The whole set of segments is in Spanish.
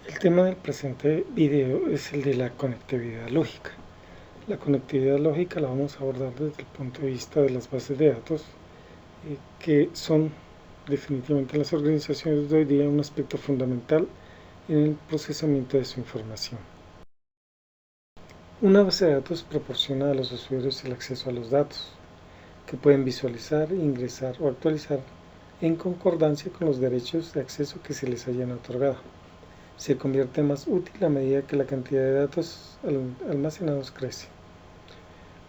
El tema del presente video es el de la conectividad lógica. La conectividad lógica la vamos a abordar desde el punto de vista de las bases de datos, que son definitivamente en las organizaciones de hoy día un aspecto fundamental en el procesamiento de su información. Una base de datos proporciona a los usuarios el acceso a los datos, que pueden visualizar, ingresar o actualizar en concordancia con los derechos de acceso que se les hayan otorgado. Se convierte más útil a medida que la cantidad de datos almacenados crece.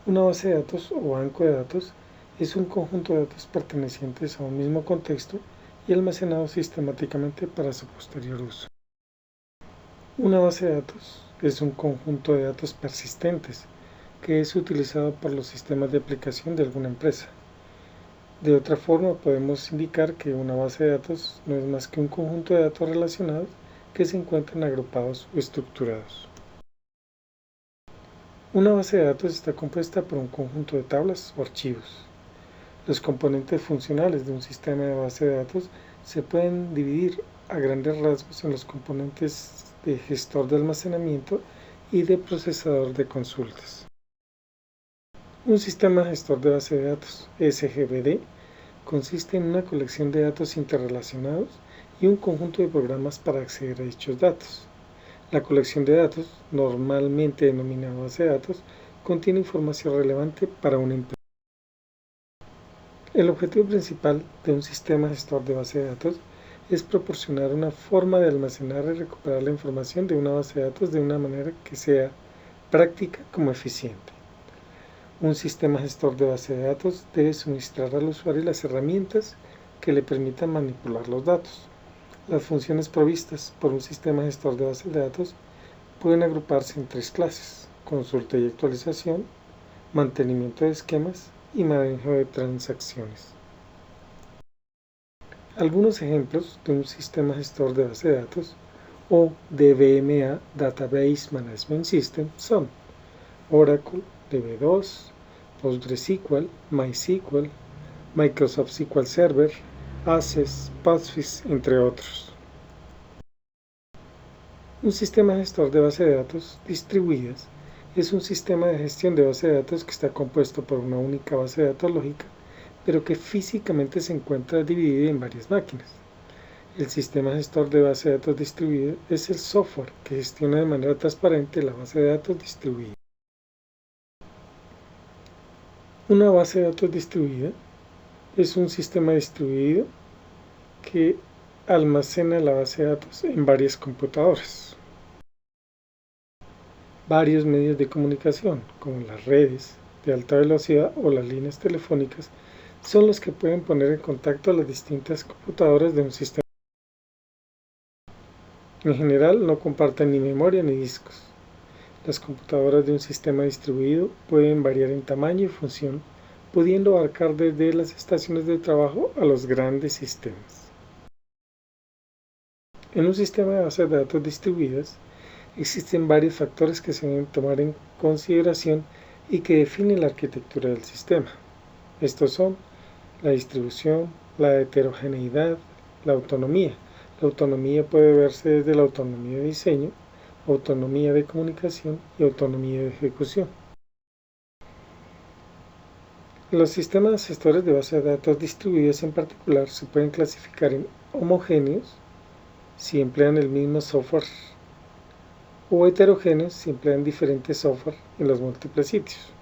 Una base de datos o banco de datos es un conjunto de datos pertenecientes a un mismo contexto y almacenados sistemáticamente para su posterior uso. Una base de datos es un conjunto de datos persistentes que es utilizado por los sistemas de aplicación de alguna empresa. De otra forma, podemos indicar que una base de datos no es más que un conjunto de datos relacionados que se encuentran agrupados o estructurados. Una base de datos está compuesta por un conjunto de tablas o archivos. Los componentes funcionales de un sistema de base de datos se pueden dividir a grandes rasgos en los componentes de gestor de almacenamiento y de procesador de consultas. Un sistema gestor de base de datos, SGBD, consiste en una colección de datos interrelacionados y un conjunto de programas para acceder a dichos datos. La colección de datos, normalmente denominada base de datos, contiene información relevante para una empresa. El objetivo principal de un sistema gestor de base de datos es proporcionar una forma de almacenar y recuperar la información de una base de datos de una manera que sea práctica como eficiente. Un sistema gestor de base de datos debe suministrar al usuario las herramientas que le permitan manipular los datos. Las funciones provistas por un sistema gestor de bases de datos pueden agruparse en tres clases: consulta y actualización, mantenimiento de esquemas y manejo de transacciones. Algunos ejemplos de un sistema gestor de base de datos o DBMA, Database Management System, son Oracle, DB2, PostgreSQL, MySQL, Microsoft SQL Server, Access, Postfix, entre otros. Un sistema gestor de base de datos distribuidas es un sistema de gestión de base de datos que está compuesto por una única base de datos lógica, pero que físicamente se encuentra dividida en varias máquinas. El sistema gestor de base de datos distribuida es el software que gestiona de manera transparente la base de datos distribuida. Una base de datos distribuida es un sistema distribuido que almacena la base de datos en varias computadoras. Varios medios de comunicación, como las redes de alta velocidad o las líneas telefónicas, son los que pueden poner en contacto a las distintas computadoras de un sistema. En general, no comparten ni memoria ni discos. Las computadoras de un sistema distribuido pueden variar en tamaño y función, pudiendo abarcar desde las estaciones de trabajo a los grandes sistemas. En un sistema de bases de datos distribuidas, existen varios factores que se deben tomar en consideración y que definen la arquitectura del sistema. Estos son la distribución, la heterogeneidad, la autonomía. La autonomía puede verse desde la autonomía de diseño, autonomía de comunicación y autonomía de ejecución. Los sistemas gestores de bases de datos distribuidos en particular se pueden clasificar en homogéneos si emplean el mismo software o heterogéneos si emplean diferentes software en los múltiples sitios.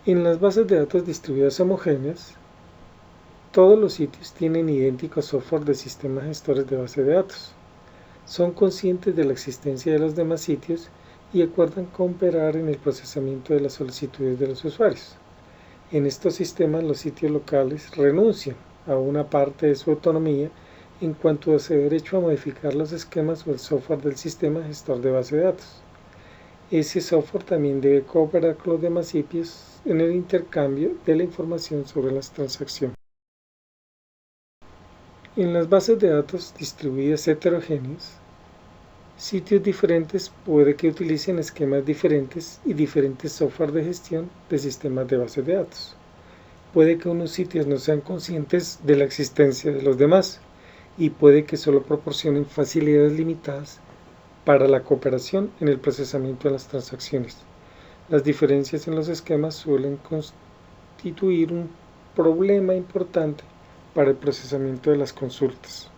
En las bases de datos distribuidas homogéneas, todos los sitios tienen idéntico software de sistemas gestores de base de datos. Son conscientes de la existencia de los demás sitios y acuerdan cooperar en el procesamiento de las solicitudes de los usuarios. En estos sistemas, los sitios locales renuncian a una parte de su autonomía en cuanto a su derecho a modificar los esquemas o el software del sistema gestor de base de datos. Ese software también debe cooperar con los demás sitios en el intercambio de la información sobre las transacciones. En las bases de datos distribuidas heterogéneas, sitios diferentes puede que utilicen esquemas diferentes y diferentes software de gestión de sistemas de bases de datos. Puede que unos sitios no sean conscientes de la existencia de los demás y puede que solo proporcionen facilidades limitadas para la cooperación en el procesamiento de las transacciones. Las diferencias en los esquemas suelen constituir un problema importante para el procesamiento de las consultas.